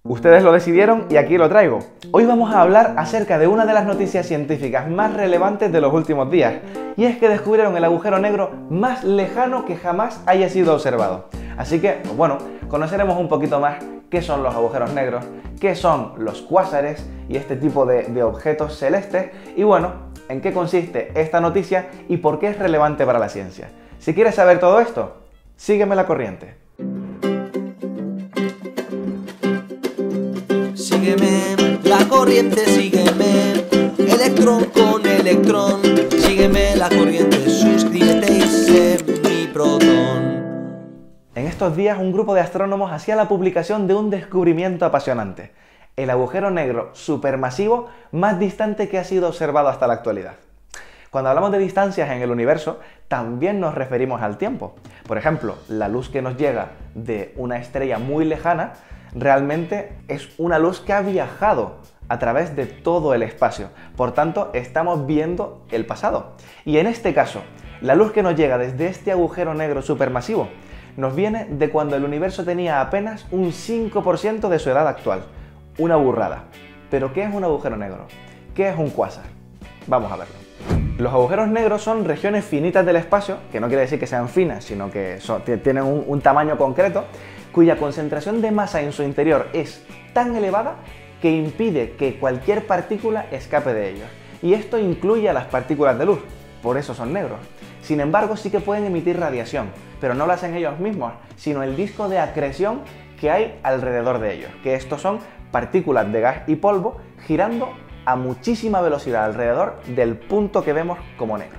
Ustedes lo decidieron y aquí lo traigo. Hoy vamos a hablar acerca de una de las noticias científicas más relevantes de los últimos días, y es que descubrieron el agujero negro más lejano que jamás haya sido observado. Así que, bueno, conoceremos un poquito más qué son los agujeros negros, qué son los cuásares y este tipo de objetos celestes, y bueno, en qué consiste esta noticia y por qué es relevante para la ciencia. Si quieres saber todo esto, sígueme la corriente. Sígueme la corriente, sígueme, electrón con electrón. Sígueme la corriente, suscríbete y sé mi protón. En estos días un grupo de astrónomos hacía la publicación de un descubrimiento apasionante: el agujero negro supermasivo más distante que ha sido observado hasta la actualidad. Cuando hablamos de distancias en el universo, también nos referimos al tiempo. Por ejemplo, la luz que nos llega de una estrella muy lejana realmente es una luz que ha viajado a través de todo el espacio. Por tanto, estamos viendo el pasado. Y en este caso, la luz que nos llega desde este agujero negro supermasivo nos viene de cuando el universo tenía apenas un 5% de su edad actual. Una burrada. ¿Pero qué es un agujero negro? ¿Qué es un cuásar? Vamos a verlo. Los agujeros negros son regiones finitas del espacio, que no quiere decir que sean finas, sino que tienen un tamaño concreto, cuya concentración de masa en su interior es tan elevada que impide que cualquier partícula escape de ellos. Y esto incluye a las partículas de luz, por eso son negros. Sin embargo, sí que pueden emitir radiación, pero no lo hacen ellos mismos, sino el disco de acreción que hay alrededor de ellos, que estos son partículas de gas y polvo girando a muchísima velocidad alrededor del punto que vemos como negro.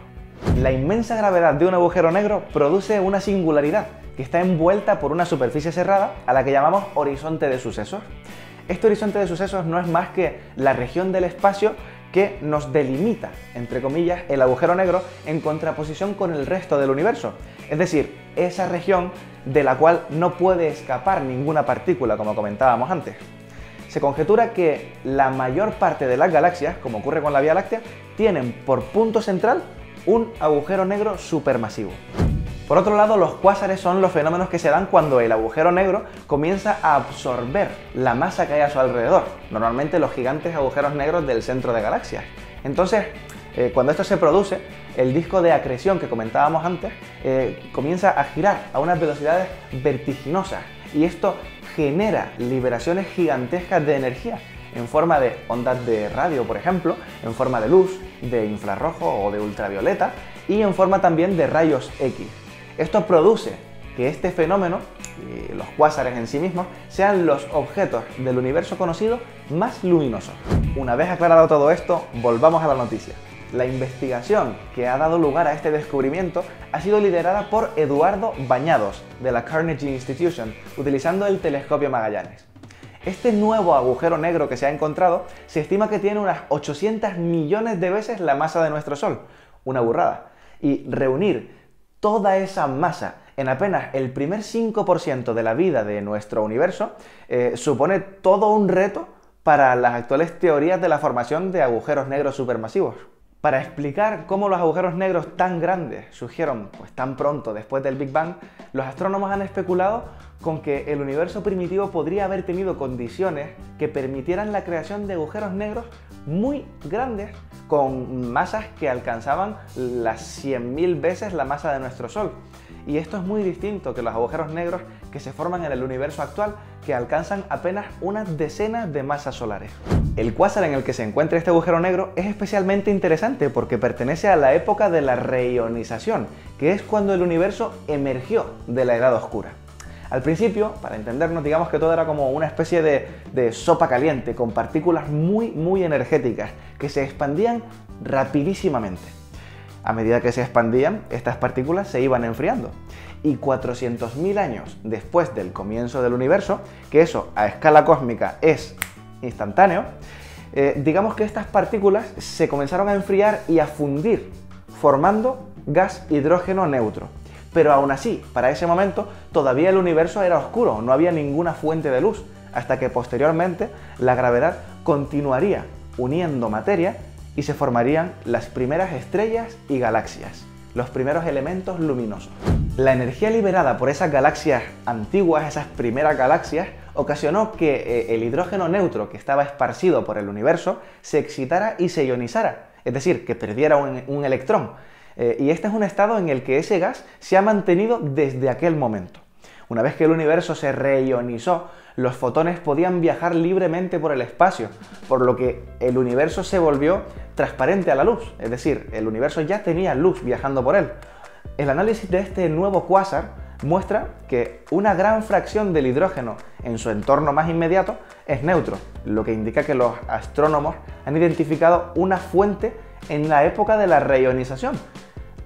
La inmensa gravedad de un agujero negro produce una singularidad que está envuelta por una superficie cerrada a la que llamamos horizonte de sucesos. Este horizonte de sucesos no es más que la región del espacio que nos delimita, entre comillas, el agujero negro en contraposición con el resto del universo. Es decir, esa región de la cual no puede escapar ninguna partícula, como comentábamos antes. Se conjetura que la mayor parte de las galaxias, como ocurre con la Vía Láctea, tienen por punto central un agujero negro supermasivo. Por otro lado, los cuásares son los fenómenos que se dan cuando el agujero negro comienza a absorber la masa que hay a su alrededor, normalmente los gigantes agujeros negros del centro de galaxias. Entonces, cuando esto se produce, el disco de acreción que comentábamos antes comienza a girar a unas velocidades vertiginosas, y esto genera liberaciones gigantescas de energía en forma de ondas de radio, por ejemplo, en forma de luz, de infrarrojo o de ultravioleta, y en forma también de rayos X. Esto produce que este fenómeno, y los cuásares en sí mismos, sean los objetos del universo conocido más luminosos. Una vez aclarado todo esto, volvamos a la noticia. La investigación que ha dado lugar a este descubrimiento ha sido liderada por Eduardo Bañados, de la Carnegie Institution, utilizando el telescopio Magallanes. Este nuevo agujero negro que se ha encontrado se estima que tiene unas 800 millones de veces la masa de nuestro Sol, una burrada, y reunir toda esa masa en apenas el primer 5% de la vida de nuestro universo supone todo un reto para las actuales teorías de la formación de agujeros negros supermasivos. Para explicar cómo los agujeros negros tan grandes surgieron tan pronto después del Big Bang, los astrónomos han especulado con que el universo primitivo podría haber tenido condiciones que permitieran la creación de agujeros negros muy grandes con masas que alcanzaban las 100.000 veces la masa de nuestro Sol. Y esto es muy distinto que los agujeros negros que se forman en el universo actual, que alcanzan apenas unas decenas de masas solares. El cuásar en el que se encuentra este agujero negro es especialmente interesante porque pertenece a la época de la reionización, que es cuando el universo emergió de la edad oscura. Al principio, para entendernos, digamos que todo era como una especie de sopa caliente con partículas muy energéticas que se expandían rapidísimamente. A medida que se expandían, estas partículas se iban enfriando. Y 400.000 años después del comienzo del universo, que eso a escala cósmica es instantáneo, digamos que estas partículas se comenzaron a enfriar y a fundir, formando gas hidrógeno neutro. Pero aún así, para ese momento, todavía el universo era oscuro, no había ninguna fuente de luz, hasta que posteriormente la gravedad continuaría uniendo materia y se formarían las primeras estrellas y galaxias, los primeros elementos luminosos. La energía liberada por esas galaxias antiguas, esas primeras galaxias, ocasionó que el hidrógeno neutro que estaba esparcido por el universo se excitara y se ionizara, es decir, que perdiera un electrón. Y este es un estado en el que ese gas se ha mantenido desde aquel momento. Una vez que el universo se reionizó, los fotones podían viajar libremente por el espacio, por lo que el universo se volvió transparente a la luz, es decir, el universo ya tenía luz viajando por él. El análisis de este nuevo cuásar muestra que una gran fracción del hidrógeno en su entorno más inmediato es neutro, lo que indica que los astrónomos han identificado una fuente en la época de la reionización,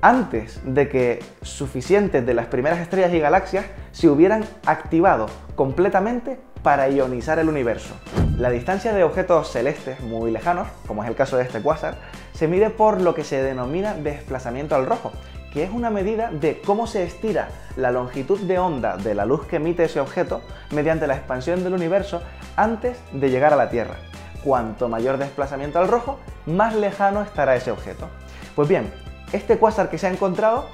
antes de que suficientes de las primeras estrellas y galaxias se hubieran activado completamente para ionizar el universo. La distancia de objetos celestes muy lejanos, como es el caso de este cuásar, se mide por lo que se denomina desplazamiento al rojo, que es una medida de cómo se estira la longitud de onda de la luz que emite ese objeto mediante la expansión del universo antes de llegar a la Tierra. Cuanto mayor desplazamiento al rojo, más lejano estará ese objeto. Pues bien, este cuásar que se ha encontrado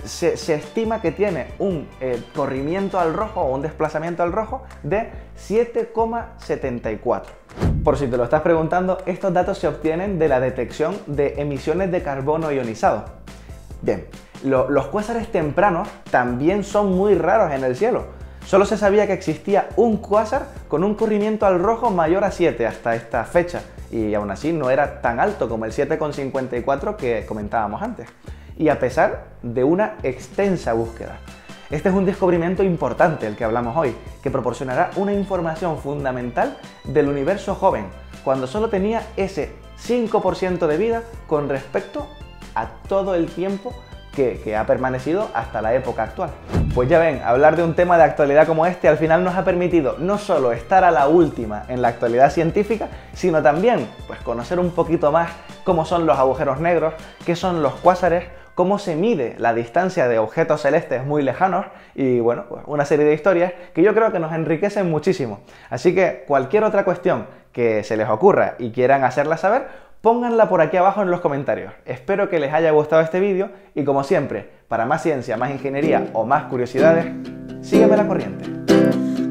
se estima que tiene un corrimiento al rojo o un desplazamiento al rojo de 7,74. Por si te lo estás preguntando, estos datos se obtienen de la detección de emisiones de carbono ionizado. Bien, los cuásares tempranos también son muy raros en el cielo. Solo se sabía que existía un cuásar con un corrimiento al rojo mayor a 7 hasta esta fecha, y aún así no era tan alto como el 7,54 que comentábamos antes, y a pesar de una extensa búsqueda. Este es un descubrimiento importante, el que hablamos hoy, que proporcionará una información fundamental del universo joven, cuando solo tenía ese 5% de vida con respecto a todo el tiempo que ha permanecido hasta la época actual. Pues ya ven, hablar de un tema de actualidad como este al final nos ha permitido no solo estar a la última en la actualidad científica, sino también pues, conocer un poquito más cómo son los agujeros negros, qué son los cuásares, cómo se mide la distancia de objetos celestes muy lejanos y bueno, pues una serie de historias que yo creo que nos enriquecen muchísimo. Así que cualquier otra cuestión que se les ocurra y quieran hacerla saber, pónganla por aquí abajo en los comentarios. Espero que les haya gustado este vídeo y como siempre, para más ciencia, más ingeniería o más curiosidades, sígueme la corriente.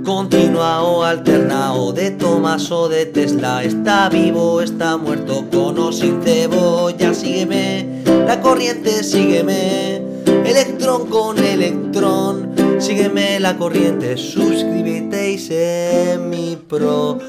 Continua o alterna, o de Tomás o de Tesla, está vivo, está muerto, con o sin cebolla, sígueme la corriente, sígueme, electrón con electrón, sígueme la corriente, suscríbete y sé mi proton.